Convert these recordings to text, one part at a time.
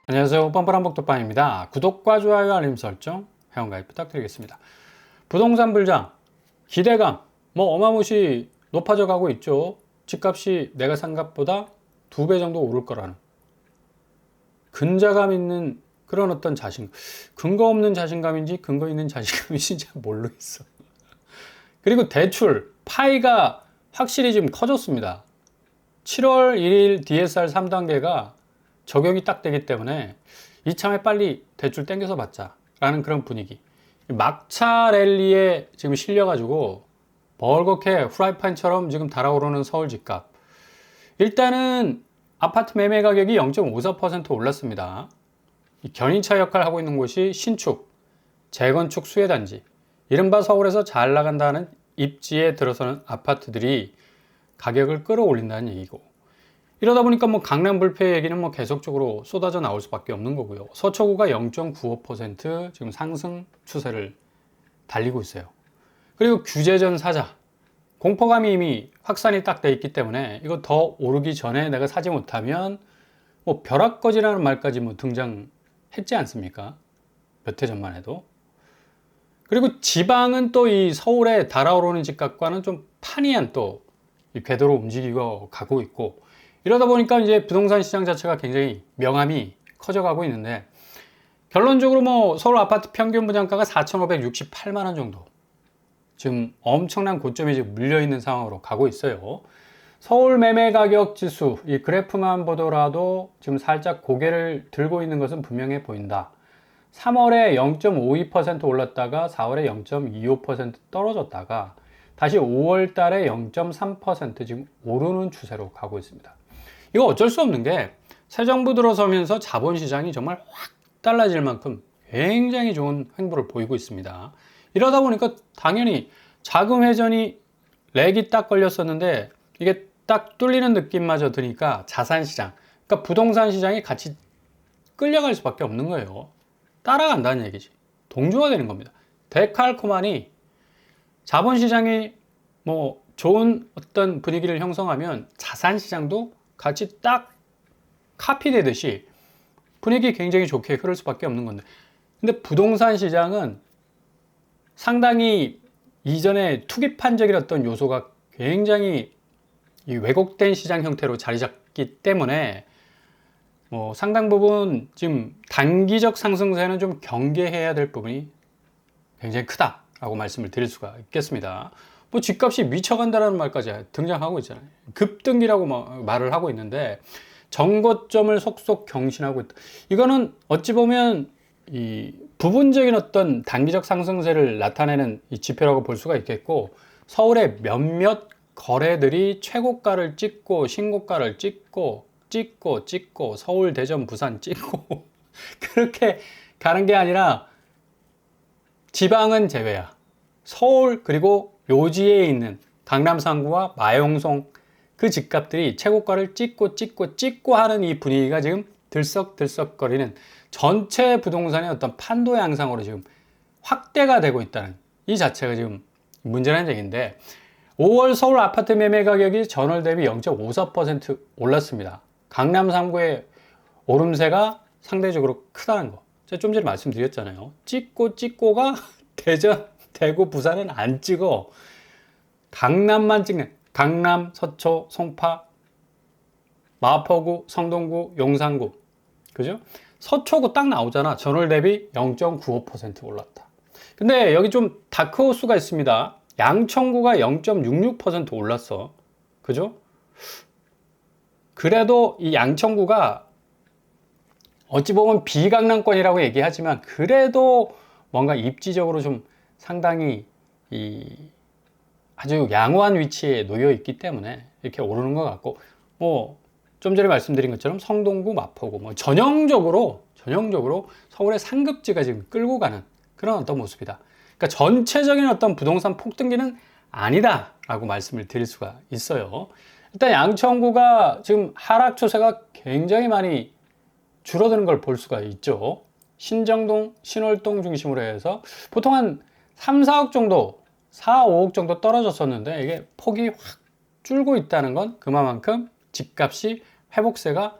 안녕하세요. 뻔뻔한 복덕방입니다. 구독과 좋아요, 알림 설정, 회원가입 부탁드리겠습니다. 부동산 불장, 기대감, 어마무시 높아져 가고 있죠. 집값이 내가 산 값보다 2배 정도 오를 거라는 근자감 있는 그런 어떤 근거 없는 자신감인지 근거 있는 자신감인지 잘 모르겠어. 그리고 대출, 파이가 확실히 지금 커졌습니다. 7월 1일 DSR 3단계가 적용이 딱 되기 때문에 이참에 빨리 대출 땡겨서 받자 라는 그런 분위기. 막차 랠리에 지금 실려가지고 벌겋게 후라이팬처럼 지금 달아오르는 서울 집값. 일단은 아파트 매매 가격이 0.54% 올랐습니다. 견인차 역할을 하고 있는 곳이 신축, 재건축 수혜단지, 이른바 서울에서 잘 나간다는 입지에 들어서는 아파트들이 가격을 끌어올린다는 얘기고, 이러다 보니까 강남 불패 얘기는 계속적으로 쏟아져 나올 수밖에 없는 거고요. 서초구가 0.95% 지금 상승 추세를 달리고 있어요. 그리고 규제전 사자, 공포감이 이미 확산이 딱 돼 있기 때문에 이거 더 오르기 전에 내가 사지 못하면 벼락거지라는 말까지 등장했지 않습니까? 몇 해 전만 해도. 그리고 지방은 또 이 서울에 달아오르는 집값과는 좀 판이한 또 이 궤도로 움직이고 가고 있고, 이러다 보니까 이제 부동산 시장 자체가 굉장히 명암이 커져가고 있는데, 결론적으로 서울 아파트 평균 분양가가 4,568만 원 정도, 지금 엄청난 고점이 지금 물려있는 상황으로 가고 있어요. 서울 매매 가격 지수, 이 그래프만 보더라도 지금 살짝 고개를 들고 있는 것은 분명해 보인다. 3월에 0.52% 올랐다가 4월에 0.25% 떨어졌다가 다시 5월 달에 0.3% 지금 오르는 추세로 가고 있습니다. 이거 어쩔 수 없는 게, 새 정부 들어서면서 자본시장이 정말 확 달라질 만큼 굉장히 좋은 행보를 보이고 있습니다. 이러다 보니까 당연히 자금 회전이 렉이 딱 걸렸었는데 이게 딱 뚫리는 느낌마저 드니까 자산시장, 그러니까 부동산 시장이 같이 끌려갈 수밖에 없는 거예요. 따라간다는 얘기지. 동조가 되는 겁니다. 데칼코마니 자본시장이 좋은 어떤 분위기를 형성하면 자산시장도 같이 딱 카피되듯이 분위기 굉장히 좋게 흐를 수밖에 없는 건데, 근데 부동산 시장은 상당히 이전에 투기판적인 어떤 요소가 굉장히 왜곡된 시장 형태로 자리 잡기 때문에 상당 부분 지금 단기적 상승세는 좀 경계해야 될 부분이 굉장히 크다라고 말씀을 드릴 수가 있겠습니다. 집값이 미쳐간다는 말까지 등장하고 있잖아요. 급등기라고 말을 하고 있는데 정고점을 속속 경신하고 있다. 이거는 어찌 보면 이 부분적인 어떤 단기적 상승세를 나타내는 이 지표라고 볼 수가 있겠고, 서울의 몇몇 거래들이 최고가를 찍고 신고가를 찍고 서울, 대전, 부산 찍고 그렇게 가는 게 아니라 지방은 제외야. 서울 그리고 요지에 있는 강남 상구와 마용성 그 집값들이 최고가를 찍고 하는 이 분위기가 지금 들썩들썩거리는 전체 부동산의 어떤 판도 양상으로 지금 확대가 되고 있다는 이 자체가 지금 문제라는 얘기인데, 5월 서울 아파트 매매 가격이 전월 대비 0.54% 올랐습니다. 강남 3구의 오름세가 상대적으로 크다는 거. 제가 좀 전에 말씀드렸잖아요. 찍고가 대전, 대구, 부산은 안 찍어. 강남만 찍는, 강남, 서초, 송파, 마포구, 성동구, 용산구. 그죠? 서초구 딱 나오잖아. 전월 대비 0.95% 올랐다. 근데 여기 좀 다크호스가 있습니다. 양천구가 0.66% 올랐어. 그죠? 그래도 이 양천구가 어찌 보면 비강남권이라고 얘기하지만 그래도 뭔가 입지적으로 좀 상당히 아주 양호한 위치에 놓여 있기 때문에 이렇게 오르는 것 같고, 좀 전에 말씀드린 것처럼 성동구, 마포구 전형적으로 서울의 상급지가 지금 끌고 가는 그런 어떤 모습이다. 그러니까 전체적인 어떤 부동산 폭등기는 아니다라고 말씀을 드릴 수가 있어요. 일단 양천구가 지금 하락 추세가 굉장히 많이 줄어드는 걸 볼 수가 있죠. 신정동, 신월동 중심으로 해서 보통 한 3, 4억 정도, 4, 5억 정도 떨어졌었는데 이게 폭이 확 줄고 있다는 건 그만큼 집값이 회복세가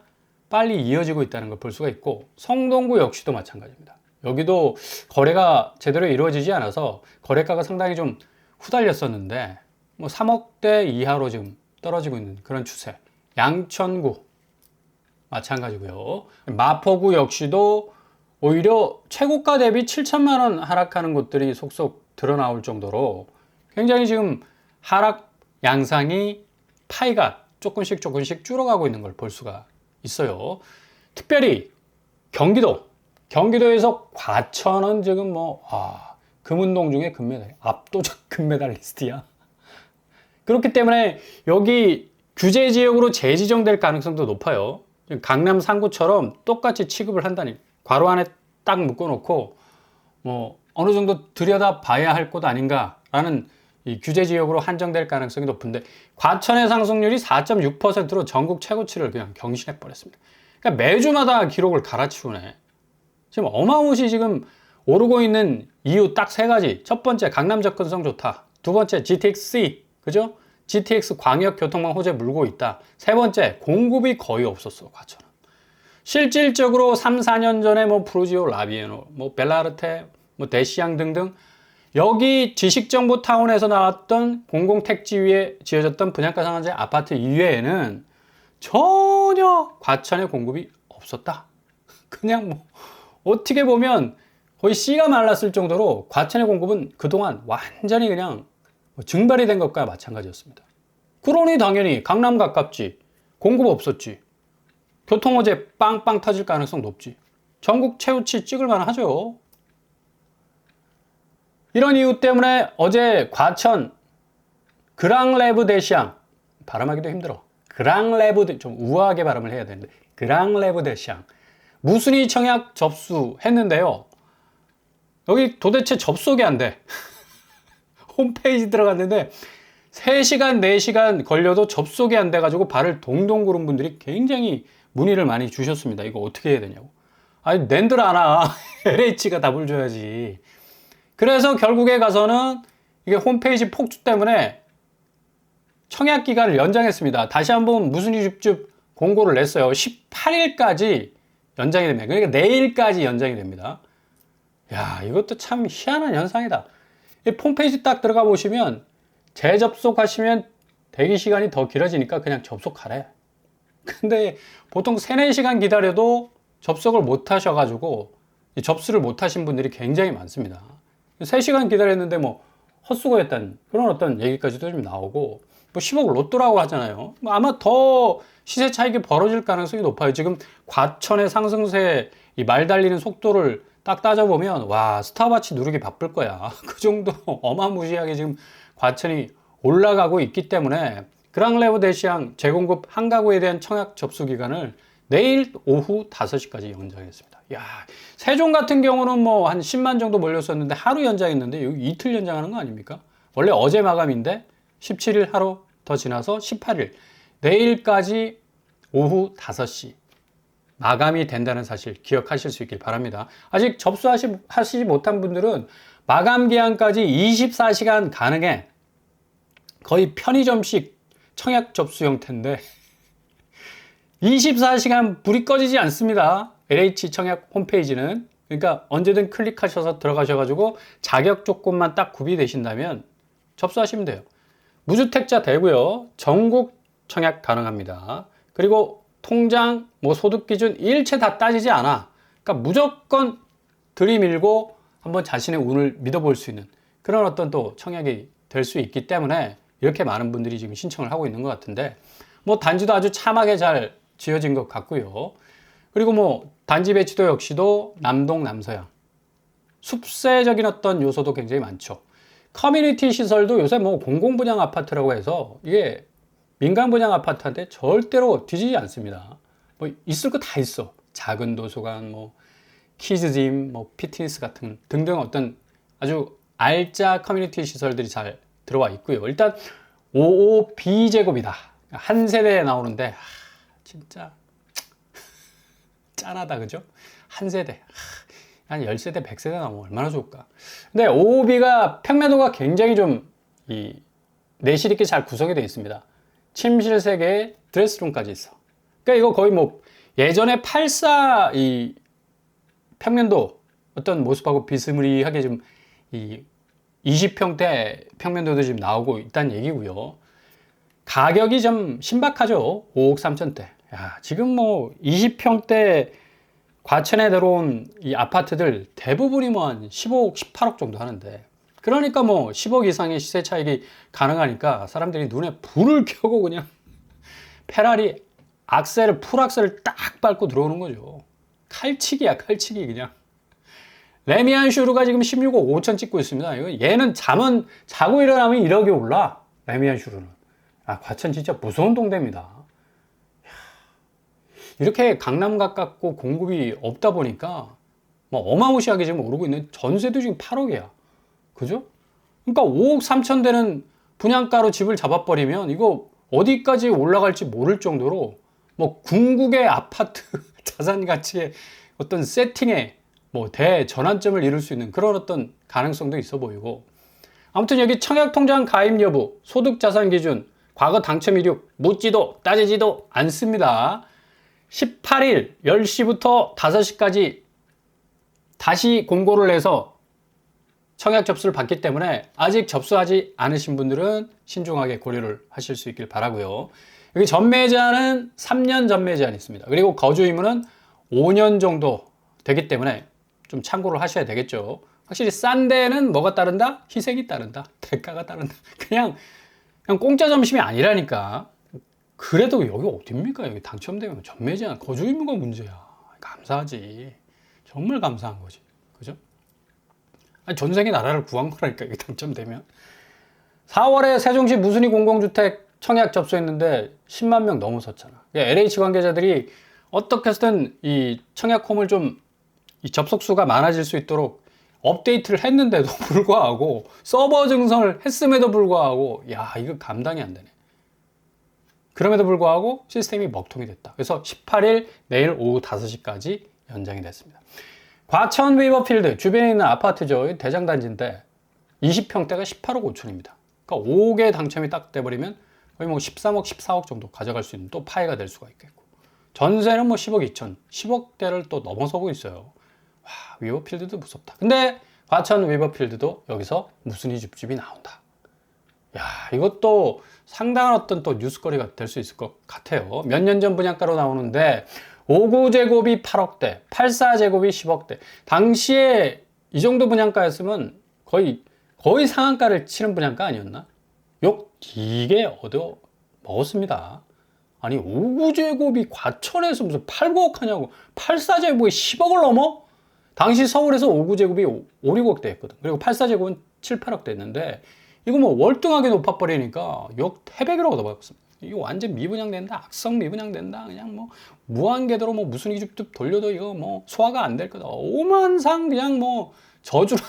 빨리 이어지고 있다는 걸 볼 수가 있고, 성동구 역시도 마찬가지입니다. 여기도 거래가 제대로 이루어지지 않아서 거래가가 상당히 좀 후달렸었는데 뭐 3억대 이하로 지금 떨어지고 있는 그런 추세. 양천구 마찬가지고요. 마포구 역시도 오히려 최고가 대비 7천만 원 하락하는 곳들이 속속 드러나올 정도로 굉장히 지금 하락 양상이 파이가 조금씩 줄어가고 있는 걸 볼 수가 있어요. 특별히 경기도에서 과천은 지금 금운동 중에 금메달, 압도적 금메달리스트야. 그렇기 때문에 여기 규제 지역으로 재지정될 가능성도 높아요. 강남 상구처럼 똑같이 취급을 한다니, 괄호 안에 딱 묶어놓고 어느 정도 들여다 봐야 할 곳 아닌가라는 이 규제 지역으로 한정될 가능성이 높은데, 과천의 상승률이 4.6%로 전국 최고치를 그냥 경신해 버렸습니다. 그러니까 매주마다 기록을 갈아치우네. 지금 어마무시 지금 오르고 있는 이유 딱 세 가지. 첫 번째, 강남 접근성 좋다. 두 번째, GTX-C, 그죠? GTX 광역 교통망 호재 물고 있다. 세 번째, 공급이 거의 없었어, 과천은. 실질적으로 3, 4년 전에 프루지오 라비에노, 벨라르테, 대시양 등등 여기 지식정보타운에서 나왔던 공공택지 위에 지어졌던 분양가 상한제 아파트 이외에는 전혀 과천에 공급이 없었다. 그냥 어떻게 보면 거의 씨가 말랐을 정도로 과천의 공급은 그동안 완전히 그냥 증발이 된 것과 마찬가지였습니다. 그러니 당연히 강남 가깝지, 공급 없었지, 교통호재 빵빵 터질 가능성 높지, 전국 최고치 찍을 만하죠. 이런 이유 때문에 어제 과천 그랑레브 대시앙, 발음하기도 힘들어. 좀 우아하게 발음을 해야 되는데, 그랑레브 대시앙 무순위 청약 접수했는데요. 여기 도대체 접속이 안 돼. 홈페이지 들어갔는데 3시간, 4시간 걸려도 접속이 안 돼가지고 발을 동동 구른 분들이 굉장히 문의를 많이 주셨습니다. 이거 어떻게 해야 되냐고. 아니, 낸들 안 와. LH가 답을 줘야지. 그래서 결국에 가서는 이게 홈페이지 폭주 때문에 청약 기간을 연장했습니다. 다시 한번 무순위 줍줍 공고를 냈어요. 18일까지 연장이 됩니다. 그러니까 내일까지 연장이 됩니다. 야, 이것도 참 희한한 현상이다. 이 홈페이지 딱 들어가 보시면 재접속하시면 대기 시간이 더 길어지니까 그냥 접속하래. 근데 보통 3, 4시간 기다려도 접속을 못 하셔가지고 접수를 못 하신 분들이 굉장히 많습니다. 3시간 기다렸는데 헛수고했다는 그런 어떤 얘기까지도 좀 나오고, 10억 로또라고 하잖아요. 아마 더 시세 차익이 벌어질 가능성이 높아요. 지금 과천의 상승세 이 말 달리는 속도를 딱 따져보면 와, 스타바치 누르기 바쁠 거야. 그 정도 어마무시하게 지금 과천이 올라가고 있기 때문에 그랑레브 대시양 재공급 한 가구에 대한 청약 접수 기간을 내일 오후 5시까지 연장했습니다. 야, 세종 같은 경우는 한 10만 정도 몰렸었는데 하루 연장했는데 여기 이틀 연장하는 거 아닙니까? 원래 어제 마감인데 17일 하루 더 지나서 18일 내일까지 오후 5시 마감이 된다는 사실 기억하실 수 있길 바랍니다. 아직 접수하시지 못한 분들은 마감 기한까지 24시간 가능해. 거의 편의점식 청약 접수 형태인데 24시간 불이 꺼지지 않습니다. LH 청약 홈페이지는. 그러니까 언제든 클릭하셔서 들어가셔가지고 자격 조건만 딱 구비되신다면 접수하시면 돼요. 무주택자 되고요. 전국 청약 가능합니다. 그리고 통장, 소득 기준 일체 다 따지지 않아. 그러니까 무조건 들이밀고 한번 자신의 운을 믿어볼 수 있는 그런 어떤 또 청약이 될 수 있기 때문에 이렇게 많은 분들이 지금 신청을 하고 있는 것 같은데, 단지도 아주 참하게 잘 지어진 것 같고요. 그리고 단지 배치도 역시도 남동, 남서양. 숲세적인 어떤 요소도 굉장히 많죠. 커뮤니티 시설도 요새 공공분양 아파트라고 해서 이게 민간 분양 아파트한테 절대로 뒤지지 않습니다. 있을 거 다 있어. 작은 도서관, 키즈짐, 피트니스 같은 등등 어떤 아주 알짜 커뮤니티 시설들이 잘 들어와 있고요. 일단 55B제곱이다. 한 세대에 나오는데 진짜 짠하다, 그죠? 한 세대. 한 10세대, 100세대 나오면 얼마나 좋을까? 근데 55B가 평면도가 굉장히 좀 내실 있게 잘 구성이 되어 있습니다. 침실 3개에 드레스룸까지 있어. 그러니까 이거 거의 예전에 84 이 평면도 어떤 모습하고 비스무리하게 좀 이 20평대 평면도도 지금 나오고 있다는 얘기고요. 가격이 좀 신박하죠. 5억 3천대. 야, 지금 뭐 20평대 과천에 들어온 이 아파트들 대부분이 뭐 한 15억, 18억 정도 하는데, 그러니까 뭐 10억 이상의 시세 차익이 가능하니까 사람들이 눈에 불을 켜고 그냥 페라리 풀악셀을 딱 밟고 들어오는 거죠. 칼치기야, 칼치기 그냥. 레미안 슈르가 지금 16억 5천 찍고 있습니다. 얘는 자고 일어나면 1억이 올라. 레미안 슈르는. 아, 과천 진짜 무서운 동네입니다. 이렇게 강남 가깝고 공급이 없다 보니까 뭐 어마무시하게 지금 오르고 있는, 전세도 지금 8억이야. 그죠? 그러니까 5억 3천 되는 분양가로 집을 잡아버리면 이거 어디까지 올라갈지 모를 정도로 뭐 궁극의 아파트 자산 가치의 어떤 세팅에 뭐 대전환점을 이룰 수 있는 그런 어떤 가능성도 있어 보이고, 아무튼 여기 청약통장 가입 여부, 소득자산 기준, 과거 당첨 이력 묻지도 따지지도 않습니다. 18일 10시부터 5시까지 다시 공고를 해서 청약 접수를 받기 때문에 아직 접수하지 않으신 분들은 신중하게 고려를 하실 수 있길 바라고요. 여기 전매제한은 3년 전매제한이 있습니다. 그리고 거주 의무는 5년 정도 되기 때문에 좀 참고를 하셔야 되겠죠. 확실히 싼 데는 뭐가 따른다? 희생이 따른다. 대가가 따른다. 그냥 공짜 점심이 아니라니까. 그래도 여기 어딥니까? 여기 당첨되면 전매제한, 거주 의무가 문제야. 감사하지. 정말 감사한 거지. 그죠? 아니, 전생에 나라를 구한 거라니까, 이게 당첨되면. 4월에 세종시 무순위 공공주택 청약 접수했는데 10만 명 넘어섰잖아. LH 관계자들이 어떻게 해서든 이 청약홈을 좀 이 접속수가 많아질 수 있도록 업데이트를 했는데도 불구하고, 서버 증설을 했음에도 불구하고, 야, 이거 감당이 안 되네. 그럼에도 불구하고 시스템이 먹통이 됐다. 그래서 18일 내일 오후 5시까지 연장이 됐습니다. 과천 웨이버필드 주변에 있는 아파트죠. 대장단지인데 20평대가 18억 5천입니다. 그러니까 5억에 당첨이 딱 돼버리면 거의 뭐 13억, 14억 정도 가져갈 수 있는 또 파이가 될 수가 있겠고, 전세는 뭐 10억 2천, 10억대를 또 넘어서고 있어요. 와, 웨이버필드도 무섭다. 근데 과천 웨이버필드도 여기서 무순위 줍줍이 나온다. 야, 이것도 상당한 어떤 또 뉴스거리가 될 수 있을 것 같아요. 몇 년 전 분양가로 나오는데 59제곱이 8억대, 84제곱이 10억대. 당시에 이 정도 분양가였으면 거의 상한가를 치는 분양가 아니었나? 욕 되게 얻어 먹었습니다. 아니, 59제곱이 과천에서 무슨 8, 9억 하냐고. 84제곱이 10억을 넘어? 당시 서울에서 59제곱이 5, 6억대 했거든. 그리고 84제곱은 7, 8억대 했는데, 이거 뭐 월등하게 높아버리니까 역 태백이라고 얻어먹었습니다. 이거 완전 미분양된다. 악성 미분양된다. 그냥 뭐 무한궤도로 뭐 무슨 이줍줍 돌려도 이거 뭐 소화가 안 될 거다. 오만상 그냥 뭐 저주로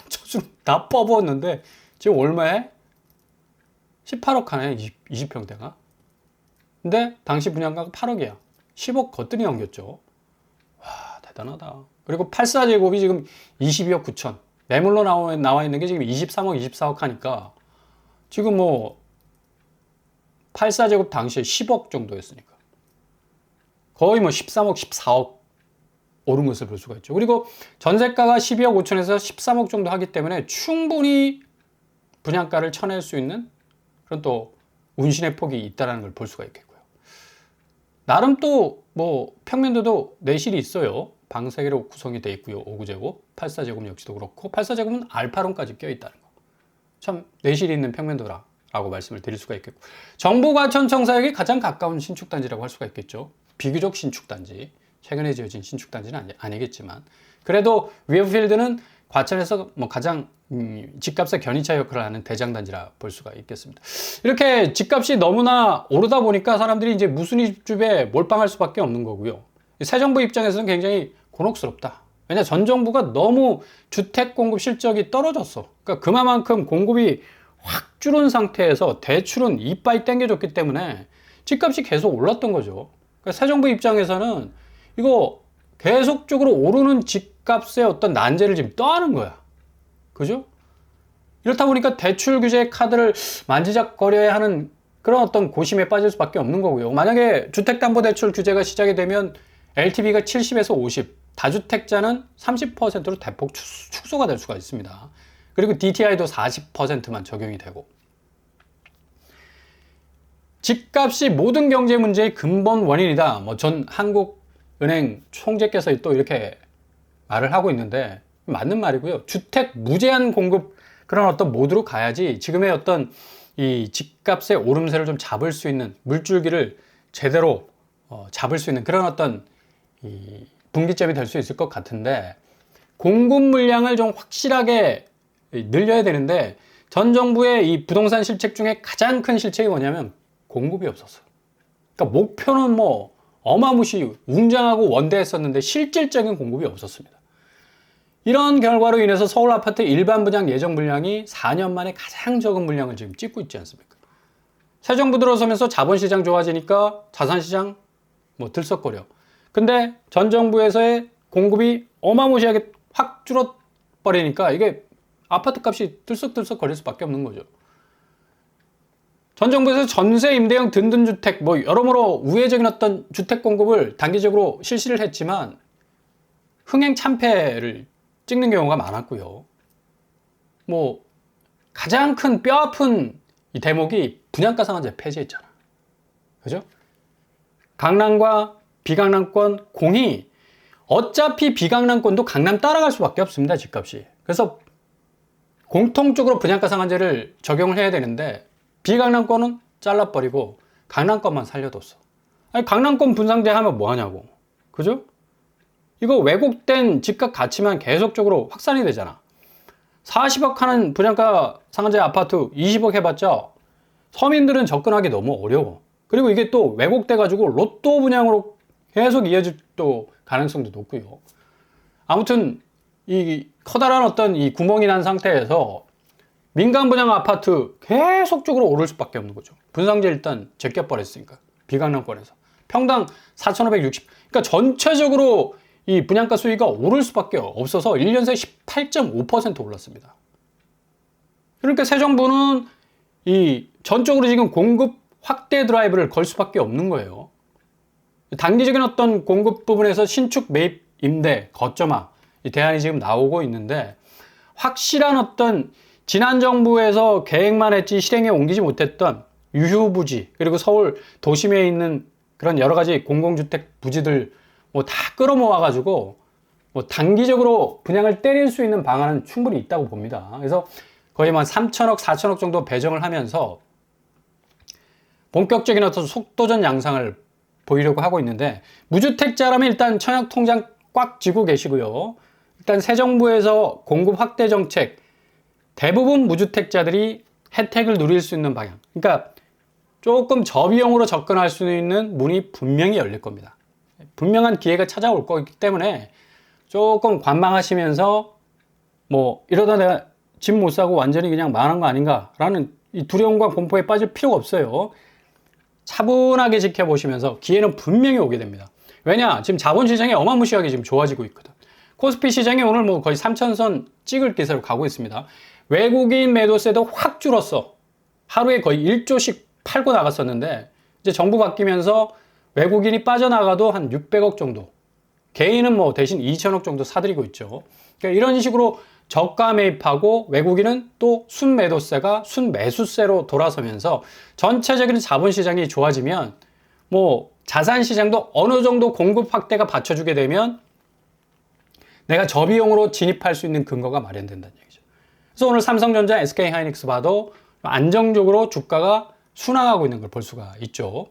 다 뽑았는데 지금 얼마에? 18억 하네. 20평대가. 근데 당시 분양가가 8억이야. 10억 거뜬히 넘겼죠. 와, 대단하다. 그리고 84제곱이 지금 22억 9천. 매물로 나와 있는 게 지금 23억, 24억 하니까 지금 뭐 84제곱 당시에 10억 정도였으니까 거의 뭐 13억, 14억 오른 것을 볼 수가 있죠. 그리고 전세가가 12억 5천에서 13억 정도 하기 때문에 충분히 분양가를 쳐낼 수 있는 그런 또 운신의 폭이 있다는 걸 볼 수가 있겠고요. 나름 또 뭐 평면도도 내실이 있어요. 방 3개로 구성이 되어 있고요. 59제곱, 84제곱 역시도 그렇고, 84제곱은 알파룸까지 껴있다는 거. 참 내실이 있는 평면도라고 말씀을 드릴 수가 있겠고, 정부 과천 청사역이 가장 가까운 신축단지라고 할 수가 있겠죠. 비교적 신축단지, 최근에 지어진 신축단지는 아니겠지만, 그래도 웨이버필드는 과천에서 뭐 가장 집값의 견인차 역할을 하는 대장단지라 볼 수가 있겠습니다. 이렇게 집값이 너무나 오르다 보니까 사람들이 이제 무순위 줍줍에 몰빵할 수밖에 없는 거고요. 새 정부 입장에서는 굉장히 곤혹스럽다. 왜냐, 전 정부가 너무 주택 공급 실적이 떨어졌어. 그러니까 그만큼 공급이 확 줄은 상태에서 대출은 이빠이 땡겨줬기 때문에 집값이 계속 올랐던 거죠. 그러니까 새 정부 입장에서는 이거 계속적으로 오르는 집값의 어떤 난제를 지금 떠안은 거야. 그죠? 이렇다 보니까 대출 규제 카드를 만지작거려야 하는 그런 어떤 고심에 빠질 수밖에 없는 거고요. 만약에 주택담보대출 규제가 시작이 되면 LTV가 70에서 50, 다주택자는 30%로 대폭 축소가 될 수가 있습니다. 그리고 DTI도 40%만 적용이 되고, 집값이 모든 경제 문제의 근본 원인이다. 뭐 전 한국은행 총재께서 또 이렇게 말을 하고 있는데 맞는 말이고요. 주택 무제한 공급 그런 어떤 모드로 가야지 지금의 어떤 이 집값의 오름세를 좀 잡을 수 있는 물줄기를 제대로 잡을 수 있는 그런 어떤 이 분기점이 될 수 있을 것 같은데, 공급 물량을 좀 확실하게 늘려야 되는데 전 정부의 이 부동산 실책 중에 가장 큰 실책이 뭐냐면 공급이 없었어요. 그러니까 목표는 뭐 어마무시 웅장하고 원대했었는데 실질적인 공급이 없었습니다. 이런 결과로 인해서 서울 아파트 일반 분양 예정 물량이 4년 만에 가장 적은 물량을 지금 찍고 있지 않습니까? 새 정부 들어서면서 자본시장 좋아지니까 자산시장 뭐 들썩거려. 근데 전 정부에서의 공급이 어마무시하게 확 줄어버리니까 이게 아파트 값이 들썩들썩 거릴 수밖에 없는 거죠. 전 정부에서 전세, 임대형, 든든주택 뭐 여러모로 우회적인 어떤 주택 공급을 단기적으로 실시를 했지만 흥행 참패를 찍는 경우가 많았고요. 뭐 가장 큰 뼈아픈 이 대목이 분양가 상한제 폐지했잖아. 그죠? 강남과 비강남권 공이 어차피 비강남권도 강남 따라갈 수밖에 없습니다. 집값이. 그래서 공통적으로 분양가 상한제를 적용을 해야 되는데 비강남권은 잘라버리고 강남권만 살려뒀어. 아니 강남권 분상제 하면 뭐하냐고. 그죠? 이거 왜곡된 집값 가치만 계속적으로 확산이 되잖아. 40억 하는 분양가 상한제 아파트 20억 해봤자 서민들은 접근하기 너무 어려워. 그리고 이게 또 왜곡돼가지고 로또 분양으로 계속 이어질 또 가능성도 높고요. 아무튼 이 커다란 어떤 이 구멍이 난 상태에서 민간 분양 아파트 계속적으로 오를 수밖에 없는 거죠. 분상제 일단 제껴버렸으니까. 비강남권에서 평당 4,560. 그러니까 전체적으로 이 분양가 수위가 오를 수밖에 없어서 1년 새 18.5% 올랐습니다. 그러니까 새 정부는 이 전적으로 지금 공급 확대 드라이브를 걸 수밖에 없는 거예요. 단기적인 어떤 공급 부분에서 신축 매입 임대 거점화 이 대안이 지금 나오고 있는데, 확실한 어떤 지난 정부에서 계획만 했지 실행에 옮기지 못했던 유휴부지, 그리고 서울 도심에 있는 그런 여러 가지 공공주택 부지들 뭐 다 끌어모아 가지고 뭐 단기적으로 분양을 때릴 수 있는 방안은 충분히 있다고 봅니다. 그래서 거의 한 3천억, 4천억 정도 배정을 하면서 본격적인 어떤 속도전 양상을 보이려고 하고 있는데, 무주택자라면 일단 청약 통장 꽉 쥐고 계시고요. 일단 새 정부에서 공급 확대 정책, 대부분 무주택자들이 혜택을 누릴 수 있는 방향, 그러니까 조금 저비용으로 접근할 수 있는 문이 분명히 열릴 겁니다. 분명한 기회가 찾아올 거기 때문에 조금 관망하시면서 뭐 이러다 내가 집 못 사고 완전히 그냥 망한 거 아닌가 라는 이 두려움과 공포에 빠질 필요가 없어요. 차분하게 지켜보시면서 기회는 분명히 오게 됩니다. 왜냐? 지금 자본시장이 어마무시하게 지금 좋아지고 있거든. 코스피 시장이 오늘 뭐 거의 3,000선 찍을 기세로 가고 있습니다. 외국인 매도세도 확 줄었어. 하루에 거의 1조씩 팔고 나갔었는데 이제 정부 바뀌면서 외국인이 빠져나가도 한 600억 정도, 개인은 뭐 대신 2천억 정도 사들이고 있죠. 그러니까 이런 식으로 저가 매입하고 외국인은 또 순매도세가 순매수세로 돌아서면서 전체적인 자본시장이 좋아지면 뭐 자산시장도 어느 정도 공급 확대가 받쳐주게 되면 내가 저비용으로 진입할 수 있는 근거가 마련된다는 얘기죠. 그래서 오늘 삼성전자, SK하이닉스 봐도 안정적으로 주가가 순항하고 있는 걸 볼 수가 있죠.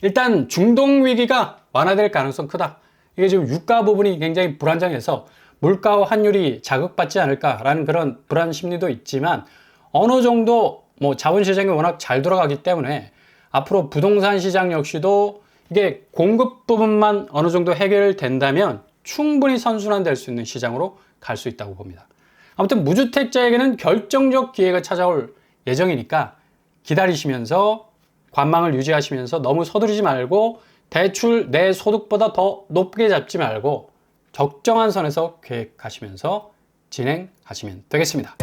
일단 중동 위기가 완화될 가능성 크다. 이게 지금 유가 부분이 굉장히 불안정해서 물가와 환율이 자극받지 않을까라는 그런 불안 심리도 있지만, 어느 정도 뭐 자본시장이 워낙 잘 돌아가기 때문에 앞으로 부동산 시장 역시도 이게 공급 부분만 어느 정도 해결된다면 충분히 선순환될 수 있는 시장으로 갈 수 있다고 봅니다. 아무튼 무주택자에게는 결정적 기회가 찾아올 예정이니까 기다리시면서 관망을 유지하시면서 너무 서두르지 말고 대출 내 소득보다 더 높게 잡지 말고 적정한 선에서 계획하시면서 진행하시면 되겠습니다.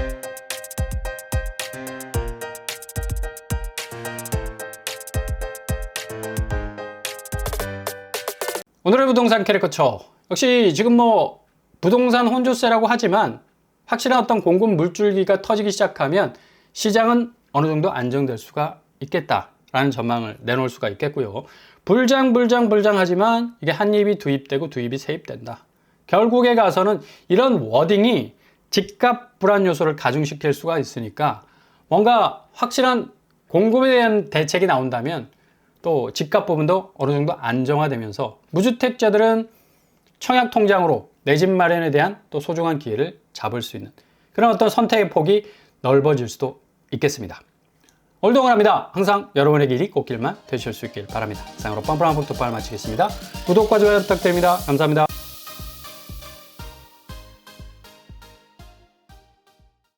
오늘의 부동산 캐리커처. 역시 지금 뭐 부동산 혼조세라고 하지만 확실한 어떤 공급 물줄기가 터지기 시작하면 시장은 어느 정도 안정될 수가 있겠다라는 전망을 내놓을 수가 있겠고요. 불장하지만 이게 한 입이 두 입 되고 두 입이 세 입 된다. 결국에 가서는 이런 워딩이 집값 불안 요소를 가중시킬 수가 있으니까 뭔가 확실한 공급에 대한 대책이 나온다면 또 집값 부분도 어느 정도 안정화되면서 무주택자들은 청약 통장으로 내 집 마련에 대한 또 소중한 기회를 잡을 수 있는 그런 어떤 선택의 폭이 넓어질 수도 있겠습니다. 오늘도 응원합니다. 항상 여러분의 길이 꽃길만 되실 수 있길 바랍니다. 이상으로 뻔뻔한 북톡방을 마치겠습니다. 구독과 좋아요 부탁드립니다. 감사합니다.